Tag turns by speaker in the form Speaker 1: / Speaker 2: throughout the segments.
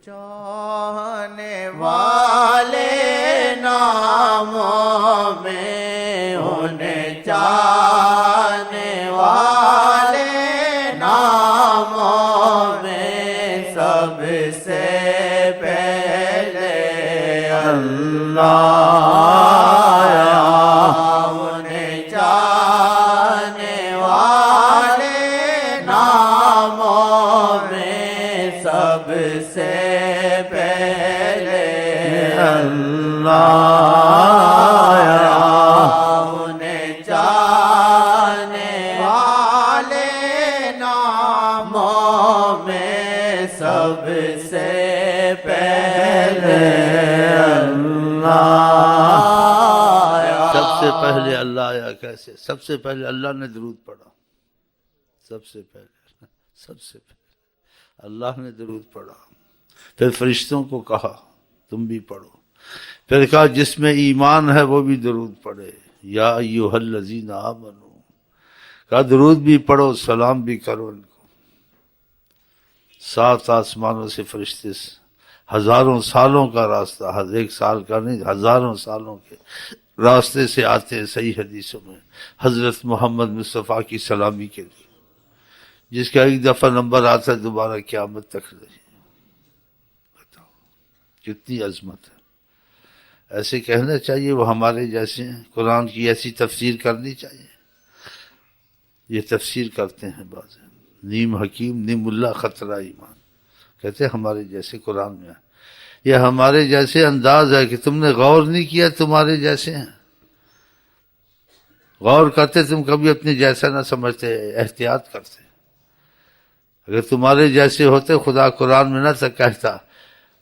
Speaker 1: چاہنے والے ناموں میں انہیں چاہنے والے ناموں میں سب سے پہلے اللہ، انہیں چاہنے والے ناموں میں سب سے پہلے اللہ، انہیں چاہنے والے ناموں میں سب سے پہلے اللہ۔
Speaker 2: سب سے پہلے اللہ آیا کیسے؟ سب سے پہلے اللہ نے درود پڑھا، سب سے پہلے اللہ نے درود پڑھا، پھر فرشتوں کو کہا تم بھی پڑھو، پھر کہا جس میں ایمان ہے وہ بھی درود پڑھے، یا ایھا الذین آمنو، کہا درود بھی پڑھو سلام بھی کرو ان کو۔ 7 آسمانوں سے فرشتے ہزاروں سالوں کا راستہ، ایک سال کا نہیں، ہزاروں سالوں کے راستے سے آتے ہیں صحیح حدیثوں میں حضرت محمد مصطفیٰ کی سلامی کے لیے، جس کا ایک دفعہ نمبر آتا ہے دوبارہ قیامت تک رہی۔ بتاؤ کتنی عظمت ہے۔ ایسے کہنا چاہیے وہ ہمارے جیسے ہیں، قرآن کی ایسی تفسیر کرنی چاہیے۔ یہ تفسیر کرتے ہیں بعض، نیم حکیم نیم اللہ خطرہ ایمان، کہتے ہیں ہمارے جیسے قرآن میں ہے۔ یہ ہمارے جیسے انداز ہے کہ تم نے غور نہیں کیا، تمہارے جیسے ہیں۔ غور کرتے تم کبھی اپنے جیسا نہ سمجھتے، احتیاط کرتے۔ اگر تمہارے جیسے ہوتے خدا قرآن میں نہ کہتا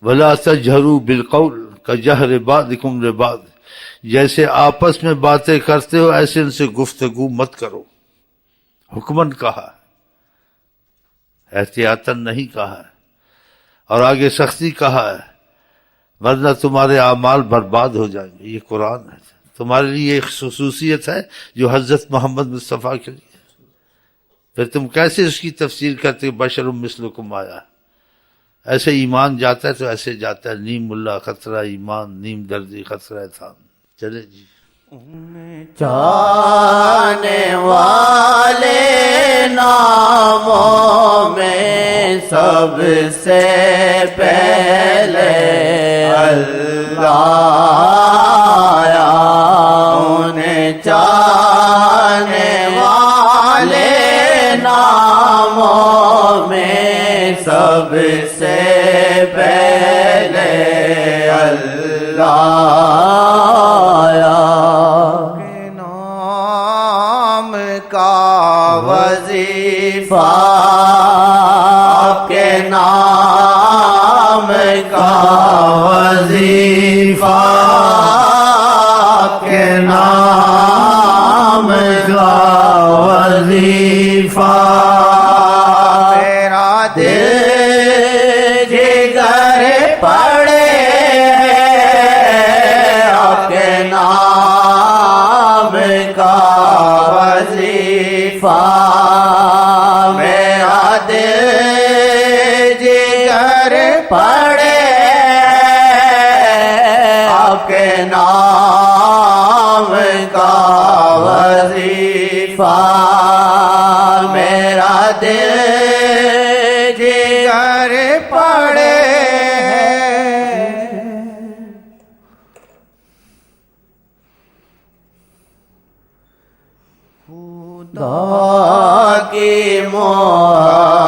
Speaker 2: وَلَا تَجْهَرُوا بِالْقَوْلِ كَجَهْرِ بَعْضِكُمْ لِبَعْضٍ، جیسے آپس میں باتیں کرتے ہو ایسے ان سے گفتگو مت کرو۔ حکمن کہا ہے، احتیاطاً نہیں کہا ہے، اور آگے سختی کہا ہے، ورنہ تمہارے اعمال برباد ہو جائیں گے۔ یہ قرآن ہے، تمہارے لیے ایک خصوصیت ہے جو حضرت محمد مصطفیٰ کے لیے۔ پھر تم کیسے اس کی تفسیر کرتے بشر مثلکم آیا ہے؟ ایسے ایمان جاتا ہے تو ایسے جاتا ہے، نیم اللہ خطرہ ایمان نیم دردی خطرہ تھام۔ چلے جی،
Speaker 1: چاہنے والے ناموں میں سب سے پہلے اللہ، انہیں چاہنے والے ناموں میں سب سے پہلے اللہ کے نام کا وظیفہ، آپ کے نام کا وظیفہ، آپ کے نام کا وظیفہ، میرا دل جگر پڑے آپ کے نام کا وظیفہ، میرا دل جگر پڑے آپ کے نام کا وظیفہ، میرا دل جگر پڑے۔ خدا کی محبت،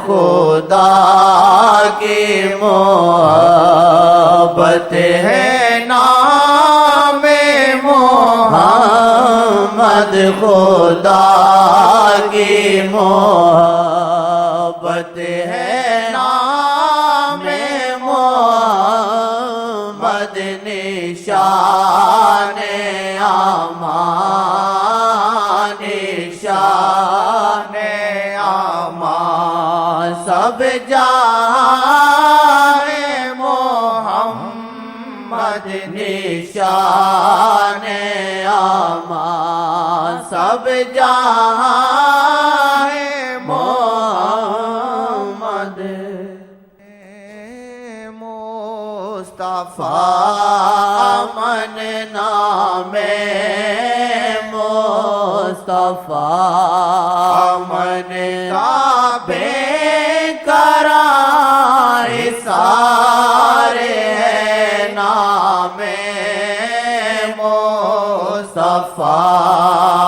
Speaker 1: خدا کی محبت ہے نام محمد، خدا کی محبت ہے نام محمد، نشان امان، نشان امان، سب جہاں محمد، نشان امان، سب جہاں محمد، امن نام مصطفیٰ امن کا بے قرار سارے نام مصطفیٰ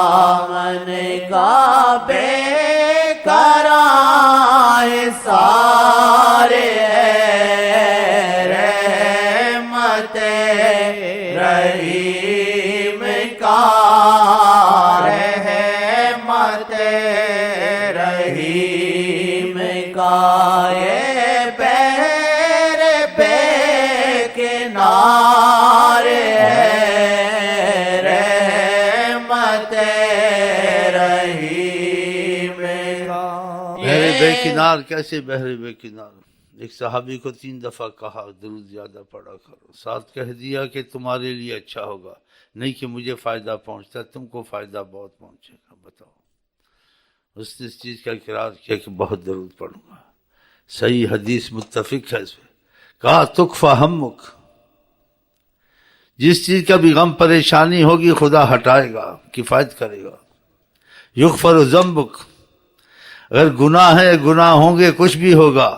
Speaker 1: امن کا بے قرار سارے رحیم کا رحمت رحیم کا یہ بحر بے کنار رحمت رحیم کا
Speaker 2: بحر بے کنار کیسے بحر بے کنار؟ ایک صحابی کو 3 دفعہ کہا درود زیادہ پڑھا کرو، ساتھ کہہ دیا کہ تمہارے لیے اچھا ہوگا، نہیں کہ مجھے فائدہ پہنچتا، تم کو فائدہ بہت پہنچے گا۔ بتاؤ، اس نے اس چیز کا اقرار کیا کہ بہت درود پڑھوں گا۔ صحیح حدیث متفق ہے اس پہ، کہا تکفی ہمک، جس چیز کا بھی غم پریشانی ہوگی خدا ہٹائے گا، کفایت کرے گا۔ یغفر ذنبک، اگر گناہ ہے، گناہ ہوں گے، کچھ بھی ہوگا،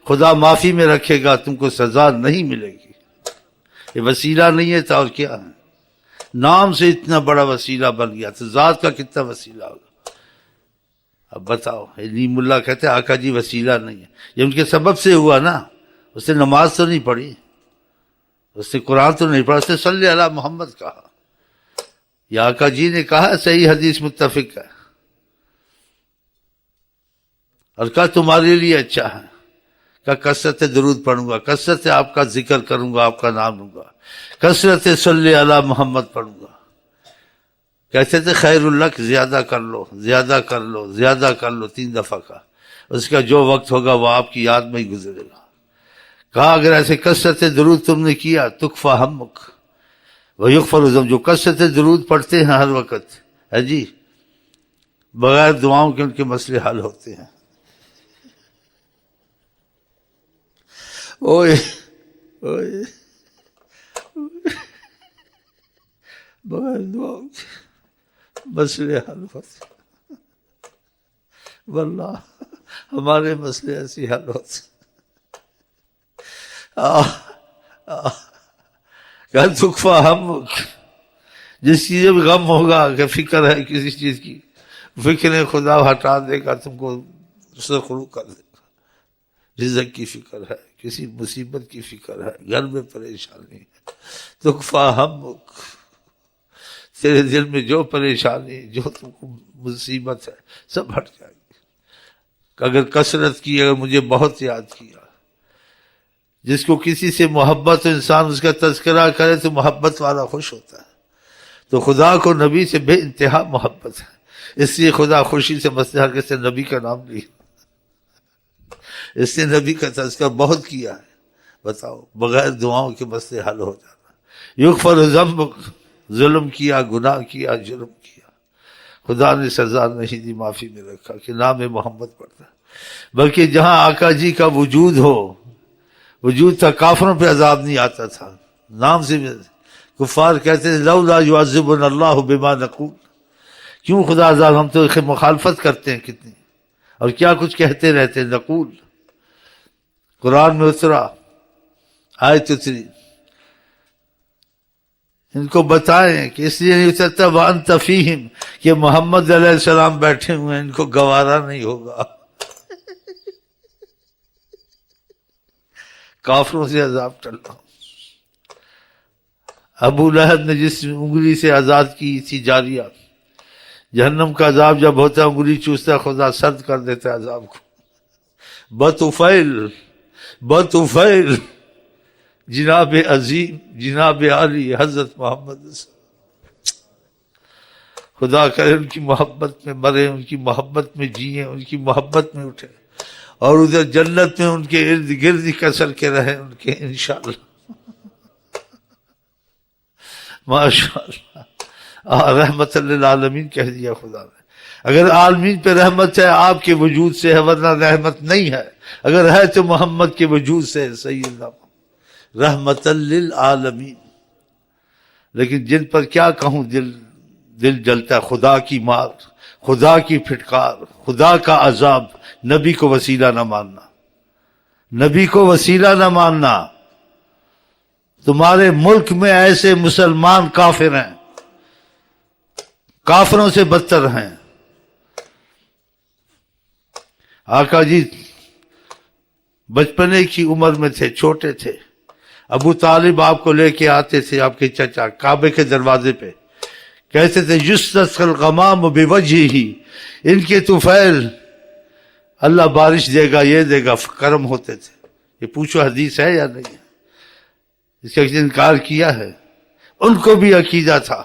Speaker 2: خدا معافی میں رکھے گا، تم کو سزا نہیں ملے گی۔ یہ وسیلہ نہیں ہے تو اور کیا ہے؟ نام سے اتنا بڑا وسیلہ بن گیا تو ذات کا کتنا وسیلہ ہوگا؟ اب بتاؤ، نیم اللہ کہتے ہیں آقا جی وسیلہ نہیں ہے، یہ ان کے سبب سے ہوا نا۔ اس نے نماز تو نہیں پڑھی، اس نے قرآن تو نہیں پڑھا، اس نے صلی علی محمد کہا، یہ آقا جی نے کہا، صحیح حدیث متفق ہے، اور کہا تمہارے لیے اچھا ہے، کہ کثرت درود پڑھوں گا، کثرت آپ کا ذکر کروں گا، آپ کا نام لوں گا، کثرت صلی علی محمد پڑھوں گا۔ کہتے تھے خیر الک، زیادہ کر لو، زیادہ کر لو، زیادہ کر لو، 3 دفعہ کا، اس کا جو وقت ہوگا وہ آپ کی یاد میں ہی گزرے گا۔ کہا اگر ایسے کثرت درود تم نے کیا، تکفی ہمک ویغفر ذنبک، جو کثرت درود پڑھتے ہیں ہر وقت ہے جی، بغیر دعاؤں کے ان کے مسئلے حل ہوتے ہیں۔ اوئے اوئے بغیر دعاؤں کے مسئلے حل ہوتے، واللہ ہمارے مسئلے ایسے حل ہوتے۔ کہ تکفی ہمک، جس چیز میں غم ہوگا، کہ فکر ہے کسی چیز کی، فکر خدا ہٹا دے گا، تم کو سرخرو کر دے گا۔ رزق کی فکر ہے، کسی مصیبت کی فکر ہے، گھر میں پریشانی ہے، تکفی ہمک، تیرے دل میں جو پریشانی، جو تم کو مصیبت ہے، سب ہٹ جائے گی۔ اگر کثرت کی، اگر مجھے بہت یاد کیا، جس کو کسی سے محبت ہو، انسان اس کا تذکرہ کرے تو محبت والا خوش ہوتا ہے، تو خدا کو نبی سے بے انتہا محبت ہے، اس لیے خدا خوشی سے مسجد کے سے نبی کا نام لیا، اس نے نبی کا تذکرہ بہت کیا ہے۔ بتاؤ، بغیر دعاؤں کے مسئلے حل ہو جانا۔ یغفر ذنبک، ظلم کیا، گناہ کیا، جرم کیا، خدا نے سزا نہیں دی، معافی میں رکھا کہ نام محمد پڑھتا ہے۔ بلکہ جہاں آقا جی کا وجود ہو، وجود تھا، کافروں پہ عذاب نہیں آتا تھا، نام سے بھی۔ کفار کہتے ہیں لولا یعذبنا اللہ بما نقول، کیوں خدا عذاب، ہم تو مخالفت کرتے ہیں کتنی، اور کیا کچھ کہتے رہتے ہیں۔ نقول قرآن میں اترا، آیت اتری، ان کو بتائیں کہ اس لیے نہیں اترتا وانت فیہم، کہ محمد علیہ السلام بیٹھے ہوئے ہیں، ان کو گوارا نہیں ہوگا۔ کافروں سے عذاب ٹلنا۔ ابو لہب نے جس انگلی سے آزاد کی تھی جاریہ، جہنم کا عذاب جب ہوتا ہے انگلی چوستا ہے، خدا سرد کر دیتا ہے عذاب کو۔ بطفیل، بطفیل، جناب عظیم، جناب عالی حضرت محمد صلی اللہ علیہ وسلم، خدا کرے ان کی محبت میں مرے، ان کی محبت میں جئیں، ان کی محبت میں اٹھے، اور ادھر جنت میں ان کے ارد گرد کسر کے رہے ان کے انشاءاللہ۔ ماشاءاللہ، رحمت للعالمین کہہ دیا خدا نے۔ اگر عالمین پہ رحمت ہے آپ کے وجود سے ہے، ورنہ رحمت نہیں ہے، اگر ہے تو محمد کے وجود سے ہے۔ صحیح اللہ رحمت للعالمین. لیکن جن پر کیا کہوں، دل جلتا ہے. خدا کی مار، خدا کی پھٹکار، خدا کا عذاب. نبی کو وسیلہ نہ ماننا، نبی کو وسیلہ نہ ماننا. تمہارے ملک میں ایسے مسلمان کافر ہیں، کافروں سے بدتر ہیں. آقا جی بچپنے کی عمر میں تھے، چھوٹے تھے. ابو طالب آپ کو لے کے آتے تھے، آپ کے چچا، کعبے کے دروازے پہ. کہتے تھے یستسقی الغمام بوجہہ، ان کے طفیل اللہ بارش دے گا، یہ دے گا. کرم ہوتے تھے. یہ پوچھو حدیث ہے یا نہیں ہے؟ اس کا انکار کیا ہے. ان کو بھی عقیدہ تھا.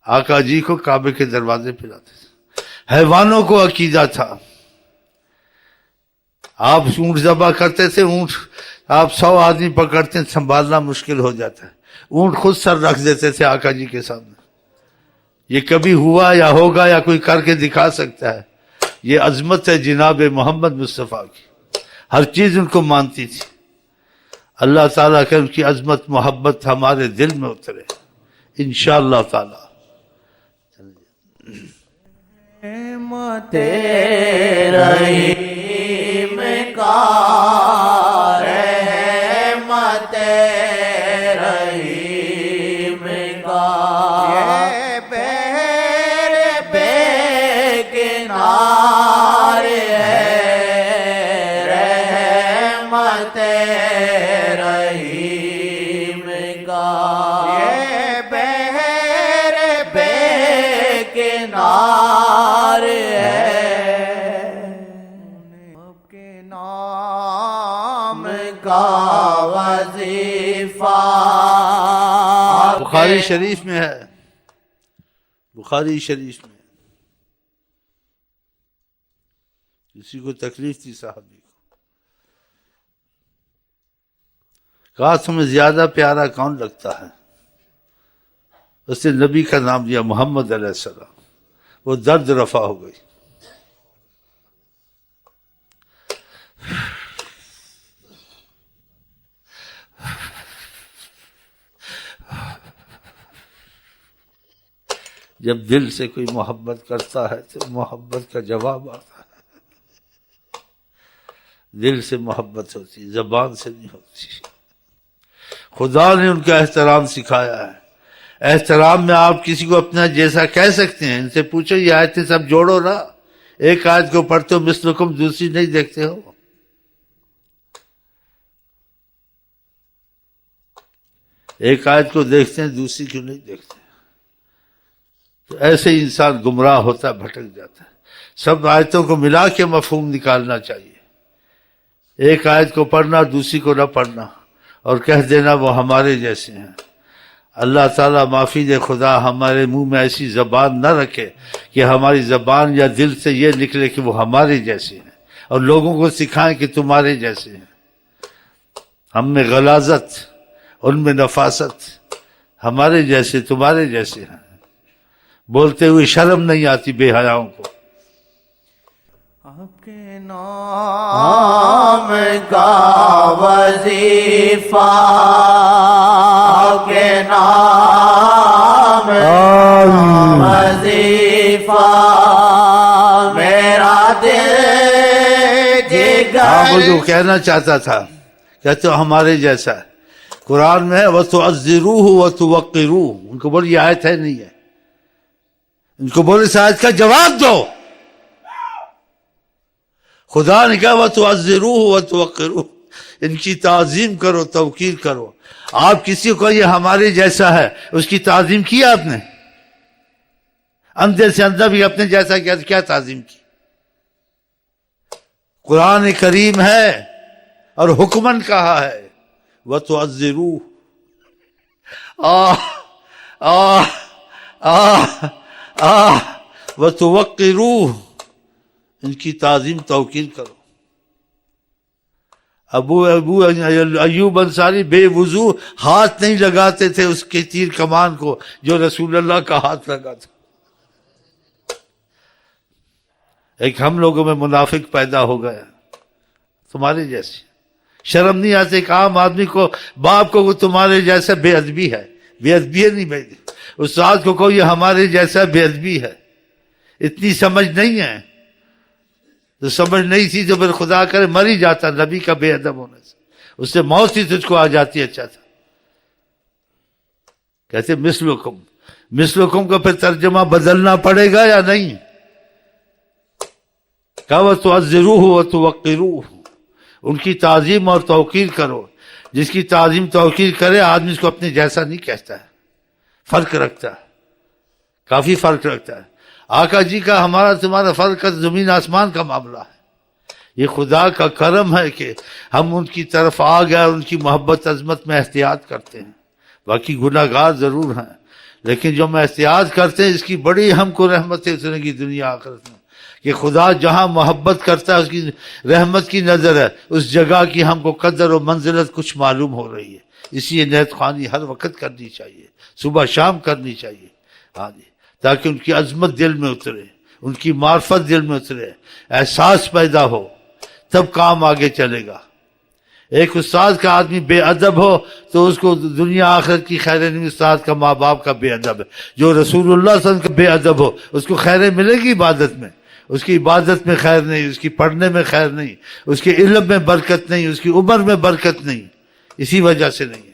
Speaker 2: آقا جی کو کعبے کے دروازے پہ لاتے تھے. حیوانوں کو عقیدہ تھا. آپ اونٹ ذبح کرتے تھے، اونٹ آپ 100 آدمی پکڑتے ہیں، سنبھالنا مشکل ہو جاتا ہے. اونٹ خود سر رکھ دیتے تھے آقا جی کے سامنے. یہ کبھی ہوا یا ہوگا یا کوئی کر کے دکھا سکتا ہے؟ یہ عظمت ہے جناب محمد مصطفیٰ کی. ہر چیز ان کو مانتی تھی. اللہ تعالیٰ کہ ان کی عظمت محبت ہمارے دل میں اترے انشاءاللہ تعالیٰ.
Speaker 1: رحمت رحیم کا، رحمت رحیم کا، یہ بحر بے کنار ہے. رحمت رحیم کا، یہ بحر بے کنار ہے. آپ کے نام کا وظیفہ.
Speaker 2: بخاری شریف میں ہے، بخاری شریف میں. کسی کو تکلیف تھی صحابی کو، کہا تمہیں زیادہ پیارا کون لگتا ہے؟ اس نے نبی کا نام لیا محمد علیہ السلام. وہ درد رفع ہو گئی. جب دل سے کوئی محبت کرتا ہے تو محبت کا جواب آتا ہے. دل سے محبت ہوتی، زبان سے نہیں ہوتی. خدا نے ان کا احترام سکھایا ہے. احترام میں آپ کسی کو اپنا جیسا کہہ سکتے ہیں. ان سے پوچھو یہ آیتیں سب جوڑو نا. ایک آیت کو پڑھتے ہو مثلکم، دوسری نہیں دیکھتے ہو. ایک آیت کو دیکھتے ہیں، دوسری کیوں نہیں دیکھتے؟ تو ایسے ہی انسان گمراہ ہوتا ہے، بھٹک جاتا ہے. سب آیتوں کو ملا کے مفہوم نکالنا چاہیے. ایک آیت کو پڑھنا، دوسری کو نہ پڑھنا اور کہہ دینا وہ ہمارے جیسے ہیں. اللہ تعالیٰ معافی دے خدا ہمارے منہ میں ایسی زبان نہ رکھے کہ ہماری زبان یا دل سے یہ نکلے کہ وہ ہمارے جیسے ہیں اور لوگوں کو سکھائیں کہ تمہارے جیسے ہیں. ہم میں غلاظت، ان میں نفاست. ہمارے جیسے تمہارے جیسے ہیں. بولتے ہوئے شرم نہیں آتی بے حیاؤں کو.
Speaker 1: آپ کے نام کا وظیفہ، آپ کے نام کا وظیفہ، میرا دل جگر.
Speaker 2: وہ جو کہنا چاہتا تھا کہتے ہو ہمارے جیسا ہے. قرآن میں ہے وَتُعَزِّرُوهُ وَتُوَقِّرُوهُ. ان کو بولے یہ آیت ہے نہیں ہے. ان کو بولے اس آیت کا جواب دو. خدا نے کہا وَتُعَزِّرُوهُ وَتُوَقِّرُوهُ. ان کی تعظیم کرو، توقیر کرو. آپ کسی کو یہ ہمارے جیسا ہے، اس کی تعظیم کی آپ نے؟ اندر سے اندر بھی اپنے جیسا کیا تعظیم کی؟ قرآن کریم ہے اور حکمن کہا ہے وَتُعَزِّرُوهُ. وَتُوَقِّرُوهُ. ان کی تعظیم توقیر کرو. ابو ایوب انصاری بے وضو ہاتھ نہیں لگاتے تھے اس کے تیر کمان کو جو رسول اللہ کا ہاتھ لگا تھا. ایک ہم لوگوں میں منافق پیدا ہو گیا تمہارے جیسے. شرم نہیں آتی ایک عام آدمی کو باپ کو تمہارے جیسا بے ادبی ہے، بے ادبی ہے نہیں بھائی، استاد کو کہو یہ ہمارے جیسا بے ادبی ہے، اتنی سمجھ نہیں ہے، تو سمجھ نہیں تھی تو پھر خدا کرے مر ہی جاتا نبی کا بے ادب ہونے سے، اس سے موت ہی تجھ کو آ جاتی اچھا تھا۔ کہتے مثلکم، مثلکم کا پھر ترجمہ بدلنا پڑے گا یا نہیں؟ کہ وَتُعَزِّرُوهُ وَتُوَقِّرُوهُ، ان کی تعظیم اور توقیر کرو، جس کی تعظیم توقیر کرے آدمی اس کو اپنے جیسا نہیں کہتا ہے، فرق رکھتا ہے، کافی فرق رکھتا ہے۔ آقا جی کا ہمارا تمہارا فرق زمین آسمان کا معاملہ ہے، یہ خدا کا کرم ہے کہ ہم ان کی طرف آ گئے اور ان کی محبت عظمت میں احتیاط کرتے ہیں، باقی گناہ گار ضرور ہیں لیکن جو ہم احتیاط کرتے ہیں اس کی بڑی ہم کو رحمتیں اتریں گی دنیا آخرت میں، کہ خدا جہاں محبت کرتا ہے اس کی رحمت کی نظر ہے، اس جگہ کی ہم کو قدر و منزلت کچھ معلوم ہو رہی ہے، اسی لیے نیت خوانی ہر وقت کرنی چاہیے، صبح شام کرنی چاہیے، ہاں جی، تاکہ ان کی عظمت دل میں اترے، ان کی معرفت دل میں اترے، احساس پیدا ہو، تب کام آگے چلے گا۔ ایک استاد کا آدمی بے ادب ہو تو اس کو دنیا آخرت کی خیریں نہیں، استاد کا ماں باپ کا بے ادب ہے۔ جو رسول اللہ صلی اللہ علیہ وسلم کا بے ادب ہو اس کو خیریں ملے گی عبادت میں، اس کی عبادت میں خیر نہیں، اس کی پڑھنے میں خیر نہیں، اس کے علم میں برکت نہیں، اس کی عمر میں برکت نہیں، اسی وجہ سے نہیں ہے۔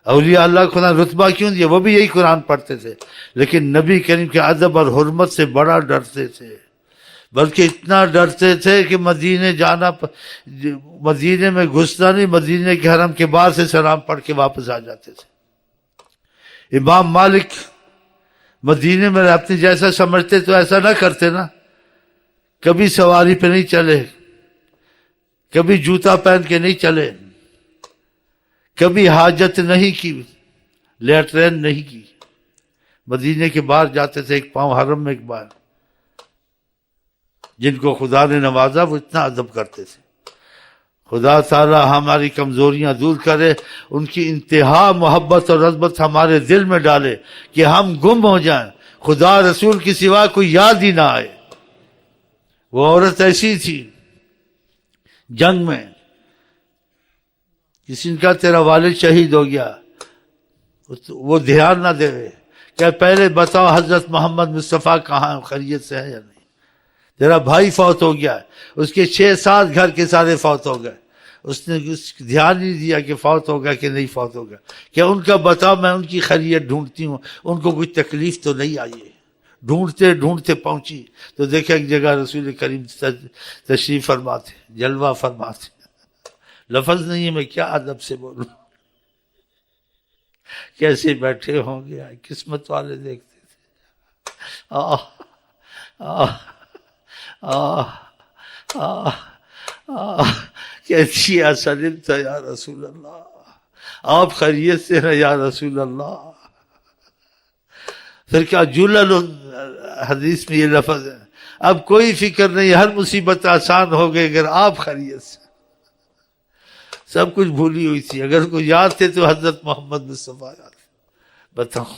Speaker 2: اولیاء اللہ کو قرآن رتبہ کیوں دیا؟ وہ بھی یہی قرآن پڑھتے تھے لیکن نبی کریم کے ادب اور حرمت سے بڑا ڈرتے تھے، بلکہ اتنا ڈرتے تھے کہ مدینے جانا، مدینے میں گھسنا نہیں، مدینے کے حرم کے باہر سے سلام پڑھ کے واپس آ جاتے تھے۔ امام مالک مدینے میں اپنے جیسا سمجھتے تو ایسا نہ کرتے نا، کبھی سواری پہ نہیں چلے، کبھی جوتا پہن کے نہیں چلے، کبھی حاجت نہیں کی، لیٹرین نہیں کی، مدینے کے باہر جاتے تھے ایک پاؤں حرم میں ایک بار۔ جن کو خدا نے نوازا وہ اتنا ادب کرتے تھے۔ خدا تعالی ہماری کمزوریاں دور کرے، ان کی انتہا محبت اور عظمت ہمارے دل میں ڈالے کہ ہم گم ہو جائیں، خدا رسول کی سوا کوئی یاد ہی نہ آئے۔ وہ عورت ایسی تھی جنگ میں، کسی نے کہا تیرا والد شہید ہو گیا، وہ دھیان نہ دے، کہ پہلے بتاؤ حضرت محمد مصطفیٰ کہاں، خیریت سے ہے یا نہیں؟ تیرا بھائی فوت ہو گیا، اس کے 6-7 گھر کے سارے فوت ہو گئے، اس نے دھیان نہیں دیا کہ فوت ہو گیا کہ نہیں فوت ہو گیا، کہ ان کا بتاؤ میں ان کی خیریت ڈھونڈتی ہوں، ان کو کوئی تکلیف تو نہیں آئی ہے۔ ڈھونڈتے ڈھونڈتے پہنچی تو دیکھا ایک جگہ رسول کریم تشریف فرماتے، جلوہ فرماتے، لفظ نہیں ہے میں کیا ادب سے بولوں، کیسے بیٹھے ہوں گے، قسمت والے دیکھتے تھے، آہ آہ آہ آہ آہ، کیسی سلمت یا رسول اللہ، آپ خیریت سے ہیں یا رسول اللہ۔ پھر کیا جلل حدیث میں یہ لفظ ہے، اب کوئی فکر نہیں، ہر مصیبت آسان ہو گئی اگر آپ خیریت سے۔ سب کچھ بھولی ہوئی تھی، اگر کوئی یاد تھے تو حضرت محمد مصطفیٰ یاد تھے۔ بتاؤ،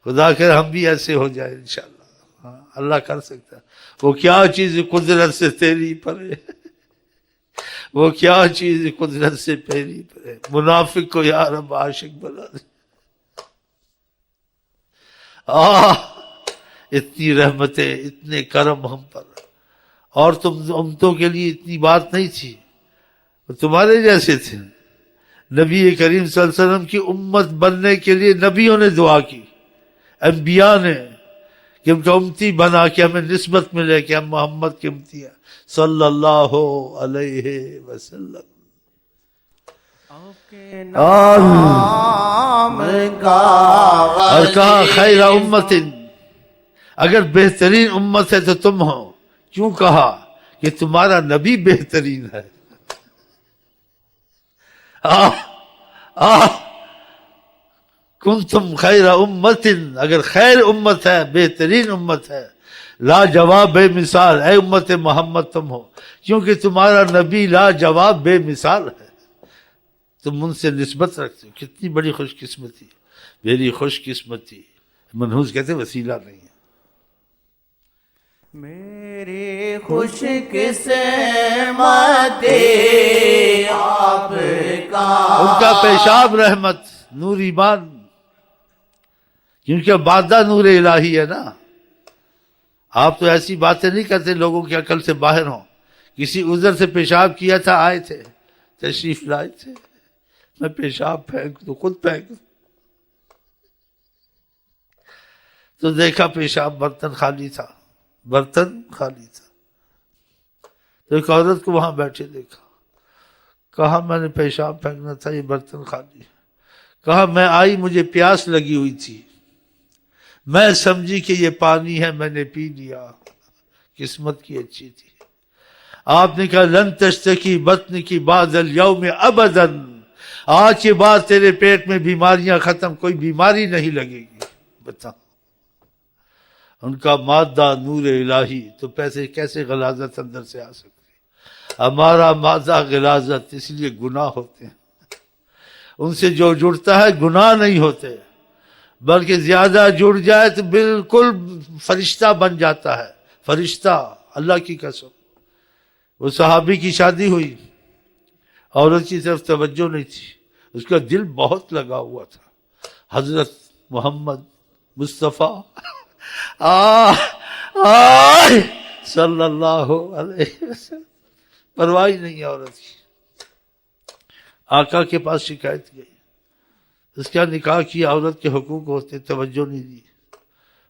Speaker 2: خدا کر ہم بھی ایسے ہو جائے انشاءاللہ، ہاں اللہ کر سکتا ہے۔ وہ کیا چیز قدرت سے تیری پرے، وہ کیا چیز قدرت سے تیری پرے، منافق کو یا رب عاشق بنا دے۔ اتنی رحمتیں، اتنے کرم ہم پر، اور تم امتوں کے لیے اتنی بات نہیں تھی، تمہارے جیسے تھے۔ نبی کریم صلی اللہ علیہ وسلم کی امت بننے کے لیے نبیوں نے دعا کی، انبیاء نے، کہ ان کا امتی بنا کے ہمیں نسبت ملے کہ ہم محمد کے امتی ہیں صلی اللہ علیہ وسلم۔
Speaker 1: نام کا
Speaker 2: اور کہا خیر امت، اگر بہترین امت ہے تو تم ہو، کیوں کہا کہ تمہارا نبی بہترین ہے۔ کنتم خیر امت، اگر خیر امت ہے، بہترین امت ہے، لا جواب بے مثال، اے امت محمد تم ہو، کیونکہ تمہارا نبی لا جواب بے مثال ہے، تم ان سے نسبت رکھتے ہو۔ کتنی بڑی خوش قسمتی، میری خوش قسمتی، منحوس کہتے وسیلہ نہیں ہے۔
Speaker 1: میری خوش قسمتی آپ
Speaker 2: ان کا پیشاب رحمت، نور ایمان، کیونکہ مادہ نور الہی ہے نا. آپ تو ایسی باتیں نہیں کرتے لوگوں کی عقل سے باہر ہوں. کسی عذر سے پیشاب کیا تھا، آئے تھے، تشریف لائے تھے، میں پیشاب پھینک دوں، خود پھینک دوں، تو دیکھا پیشاب برتن خالی تھا، برتن خالی تھا. تو ایک عورت کو وہاں بیٹھے دیکھا، کہا میں نے پیشاب پھینکنا تھا، یہ برتن خالی ہے. کہا میں آئی، مجھے پیاس لگی ہوئی تھی، میں سمجھی کہ یہ پانی ہے، میں نے پی لیا، قسمت کی اچھی تھی. آپ نے کہا لن تشتکی بطن کی بعد الیوم ابدا، آج کے بعد تیرے پیٹ میں بیماریاں ختم، کوئی بیماری نہیں لگے گی. بتا ان کا مادہ نور الہی، تو پیسے کیسے غلاظت اندر سے آ سکتی؟ ہمارا مادہ غلاظت، اس لیے گناہ ہوتے ہیں. ان سے جو جڑتا ہے گناہ نہیں ہوتے، بلکہ زیادہ جڑ جائے تو بالکل فرشتہ بن جاتا ہے. فرشتہ، اللہ کی قسم. وہ صحابی کی شادی ہوئی، عورت کی طرف توجہ نہیں تھی، اس کا دل بہت لگا ہوا تھا. حضرت محمد مصطفیٰ صلی اللہ علیہ وسلم، پرواہ نہیں عورت کی. آقا کے پاس شکایت گئی، اس کا نکاح کیا، عورت کے حقوق ہوتے، توجہ نہیں دی.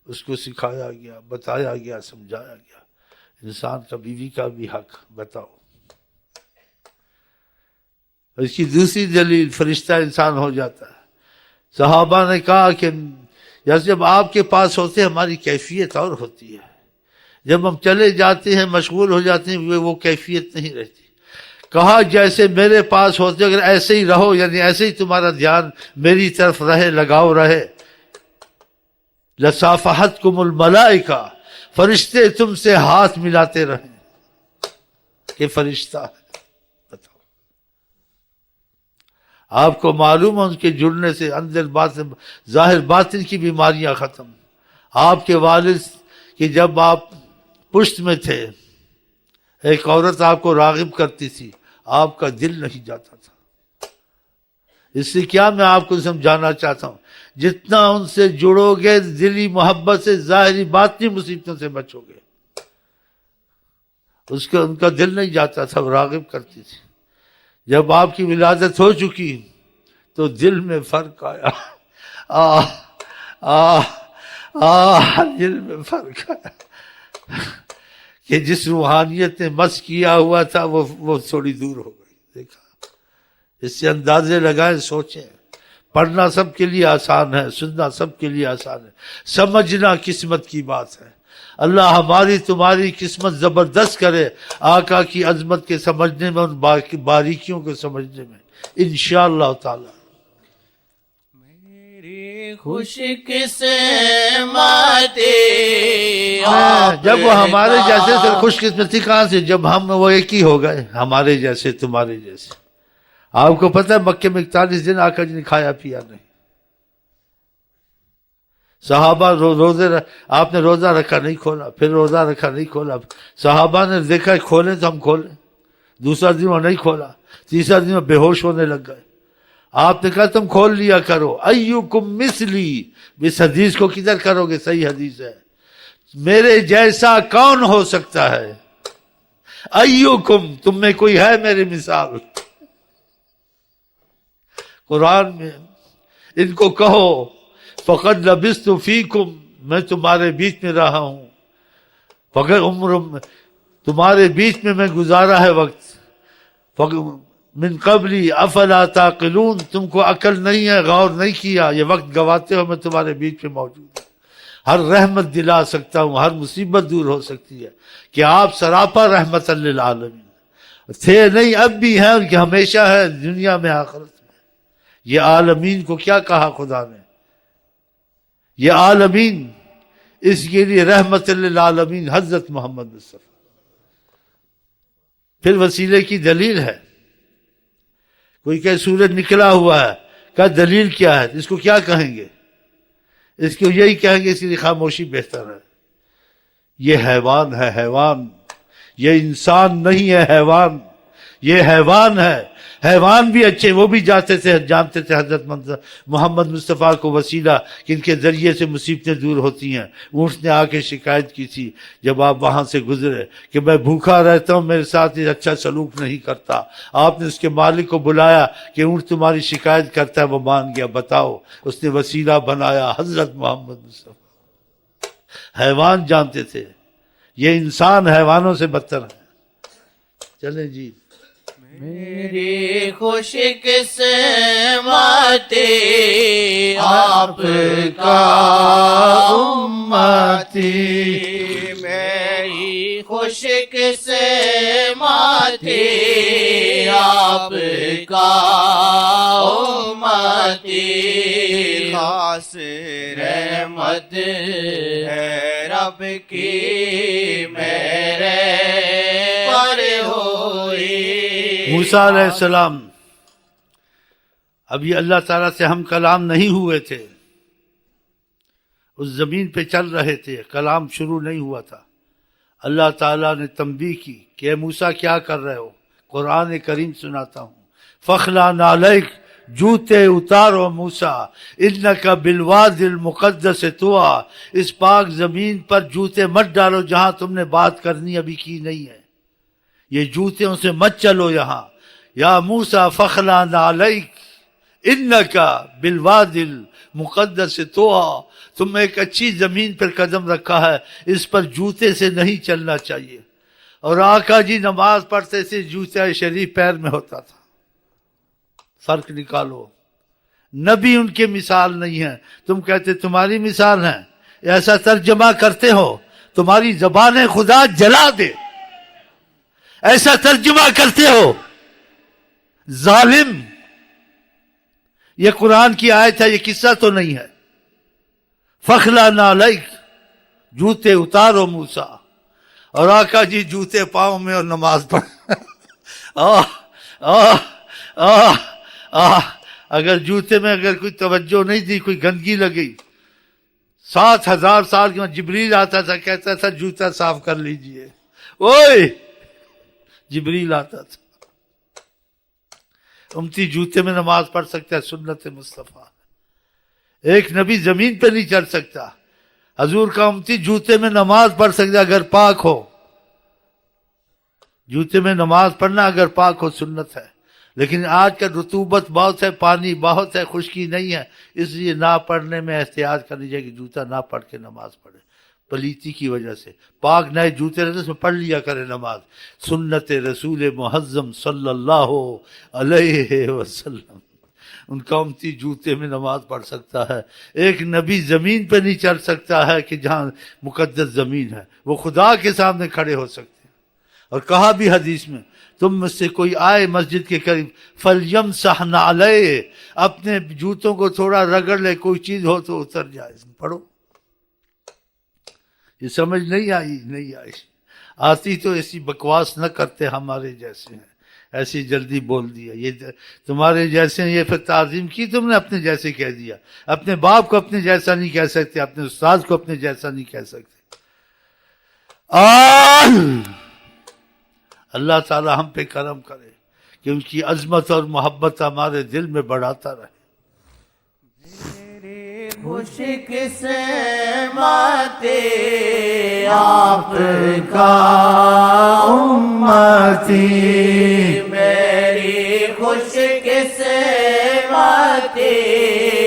Speaker 2: اس کو سکھایا گیا، بتایا گیا، سمجھایا گیا. انسان کا بیوی کا بھی حق بتاؤ. اس کی دوسری دلیل، فرشتہ انسان ہو جاتا ہے. صحابہ نے کہا کہ جب آپ کے پاس ہوتے ہماری کیفیت اور ہوتی ہے، جب ہم چلے جاتے ہیں مشغول ہو جاتے ہیں وہ کیفیت نہیں رہتی. کہا جیسے میرے پاس ہوتے اگر ایسے ہی رہو، یعنی ایسے ہی تمہارا دھیان میری طرف رہے، لگاؤ رہے، لصافحتکم الملائکہ، فرشتے تم سے ہاتھ ملاتے رہیں کہ فرشتہ ہے. بتاؤ آپ کو معلوم ہے ان کے جڑنے سے اندر باطن، ظاہر باطن کی بیماریاں ختم. آپ کے والد کہ جب آپ پشت میں تھے، ایک عورت آپ کو راغب کرتی تھی، آپ کا دل نہیں جاتا تھا. اس سے کیا میں آپ کو سمجھانا چاہتا ہوں، جتنا ان سے جڑو گے دلی محبت سے، ظاہری باطنی مصیبتوں سے بچو گے. ان کا دل نہیں جاتا تھا، وہ راغب کرتی تھی. جب آپ کی ولادت ہو چکی تو دل میں فرق آیا. دل میں فرق آیا کہ جس روحانیت نے مس کیا ہوا تھا وہ تھوڑی دور ہو گئی. دیکھا، اس سے اندازے لگائیں، سوچیں. پڑھنا سب کے لیے آسان ہے، سننا سب کے لیے آسان ہے، سمجھنا قسمت کی بات ہے. اللہ ہماری تمہاری قسمت زبردست کرے آقا کی عظمت کے سمجھنے میں، ان باریکیوں کو سمجھنے میں، انشاءاللہ تعالی.
Speaker 1: میری خوش قسمتی
Speaker 2: جب وہ ہمارے جیسے تو خوش قسمتی کہاں سے، جب ہم وہ ایک ہی ہو گئے، ہمارے جیسے تمہارے جیسے. آپ کو پتہ ہے مکے میں 41 دن آقا جی نے کھایا پیا نہیں. صحابہ روزے آپ نے روزہ رکھا نہیں کھولا، پھر روزہ رکھا نہیں کھولا. صحابہ نے دیکھا کھولیں تو ہم کھولیں، دوسرا دن وہ نہیں کھولا، تیسرا دن وہ بے ہوش ہونے لگ گئے. آپ نے کہا تم کھول لیا کرو. ایوکم مثلی، اس حدیث کو کدھر کرو گے، صحیح حدیث ہے، میرے جیسا کون ہو سکتا ہے. ایوکم، تم میں کوئی ہے میری مثال. قرآن میں ان کو کہو فقد لبثت فیکم، میں تمہارے بیچ میں رہا ہوں، فقد عمر، تمہارے بیچ میں گزارا ہے وقت. من قبلی افلا تعقلون، تم کو عقل نہیں ہے، غور نہیں کیا، یہ وقت گواتے ہو میں تمہارے بیچ میں موجود ہوں. ہر رحمت دلا سکتا ہوں، ہر مصیبت دور ہو سکتی ہے، کہ آپ سراپا رحمت للعالمین تھے نہیں، اب بھی ہیں، کہ ہمیشہ ہے دنیا میں آخرت میں. یہ عالمین کو کیا کہا خدا نے، یہ عالمین، اس کے لیے رحمت للعالمین حضرت محمد مصطفیٰ. پھر وسیلے کی دلیل ہے. کوئی کہ سورج نکلا ہوا ہے، کیا دلیل کیا ہے، اس کو کیا کہیں گے؟ اس کو یہی کہیں گے اس کی خاموشی بہتر ہے. یہ حیوان ہے، حیوان، یہ انسان نہیں ہے، حیوان، یہ حیوان ہے. حیوان بھی اچھے، وہ بھی جانتے تھے حضرت محمد مصطفیٰ کو وسیلہ کہ ان کے ذریعے سے مصیبتیں دور ہوتی ہیں۔ اونٹ نے آ کے شکایت کی تھی جب آپ وہاں سے گزرے کہ میں بھوکا رہتا ہوں، میرے ساتھ یہ اچھا سلوک نہیں کرتا۔ آپ نے اس کے مالک کو بلایا کہ اونٹ تمہاری شکایت کرتا ہے، وہ مان گیا، بتاؤ۔ اس نے وسیلہ بنایا حضرت محمد مصطفیٰ۔ حیوان جانتے تھے، یہ انسان حیوانوں سے بدتر ہے۔ چلیں جی۔
Speaker 1: میری خوش قسمتی آپ کا امتی، میری خوش قسمتی آپ کا امتی، خاص رحمت ہے رب کی میرے پر ہوئی۔
Speaker 2: موسیٰ علیہ السلام اب یہ اللہ تعالیٰ سے ہم کلام نہیں ہوئے تھے، اس زمین پہ چل رہے تھے، کلام شروع نہیں ہوا تھا۔ اللہ تعالیٰ نے تنبیہ کی کہ اے موسیٰ کیا کر رہے ہو؟ قرآن کریم سناتا ہوں۔ فَخْلَعْ نَعْلَيْكَ، جوتے اتارو موسیٰ، اِنَّكَ بِالْوَادِ الْمُقَدَّسِ طُوًى، اس پاک زمین پر جوتے مت ڈالو جہاں تم نے بات کرنی ابھی کی نہیں ہے، یہ جوتوں سے مت چلو یہاں۔ یا موسیٰ فَخْلَعْ نَعْلَيْكَ اِنَّكَ بِالْوَادِ الْمُقَدَّسِ طُوًى، تم ایک اچھی زمین پر قدم رکھا ہے، اس پر جوتے سے نہیں چلنا چاہیے۔ اور آقا جی نماز پڑھتے تھے، جوتا شریف پیر میں ہوتا تھا۔ فرق نکالو، نبی ان کے مثال نہیں ہے، تم کہتے تمہاری مثال ہے، ایسا ترجمہ کرتے ہو تمہاری زبان خدا جلا دے، ایسا ترجمہ کرتے ہو ظالم۔ یہ قرآن کی آیت ہے، یہ قصہ تو نہیں ہے۔ فَخْلَعْ نَعْلَيْكَ، جوتے اتارو موسیٰ، اور آقا جی جوتے پاؤں میں اور نماز پڑھ۔ اگر جوتے میں اگر کوئی توجہ نہیں دی، کوئی گندگی لگی، 7,000 سال کے بعد جبریل آتا تھا، کہتا تھا جوتا صاف کر لیجئے، اوئے جبریل آتا تھا۔ امتی جوتے میں نماز پڑھ سکتا ہے، سنت مصطفیٰ۔ ایک نبی زمین پہ نہیں چل سکتا، حضور کا امتی جوتے میں نماز پڑھ سکتا اگر پاک ہو، جوتے میں نماز پڑھنا اگر پاک ہو سنت ہے۔ لیکن آج کل رطوبت بہت ہے، پانی بہت ہے، خشکی نہیں ہے، اس لیے نہ پڑھنے میں احتیاط کرنی چاہیے کہ جوتا نہ پڑھ کے نماز پڑھے، پلیتی کی وجہ سے۔ پاک نئے جوتے رہتے اس میں پڑھ لیا کرے نماز، سنت رسول معظم صلی اللہ علیہ وسلم۔ ان کا امتی جوتے میں نماز پڑھ سکتا ہے۔ ایک نبی زمین پہ نہیں چل سکتا ہے کہ جہاں مقدس زمین ہے، وہ خدا کے سامنے کھڑے ہو سکتے ہیں۔ اور کہا بھی حدیث میں، تم میں سے کوئی آئے مسجد کے قریب فَلْيَمْسَحْ نَعْلَيْهِ، اپنے جوتوں کو تھوڑا رگڑ لے، کوئی چیز ہو تو اتر جائے۔ پڑھو، یہ سمجھ نہیں آئی، آتی تو ایسی بکواس نہ کرتے، ہمارے جیسے ہیں، ایسی جلدی بول دیا، یہ تمہارے جیسے ہیں، یہ پھر تعظیم کی تم نے، اپنے جیسے کہہ دیا۔ اپنے باپ کو اپنے جیسا نہیں کہہ سکتے، اپنے استاد کو اپنے جیسا نہیں کہہ سکتے۔ اللہ تعالی ہم پہ کرم کرے کہ ان کی عظمت اور محبت ہمارے دل میں بڑھاتا رہے۔
Speaker 1: میری خوش قسمتی آپ کا امتی، میری خوش قسمتی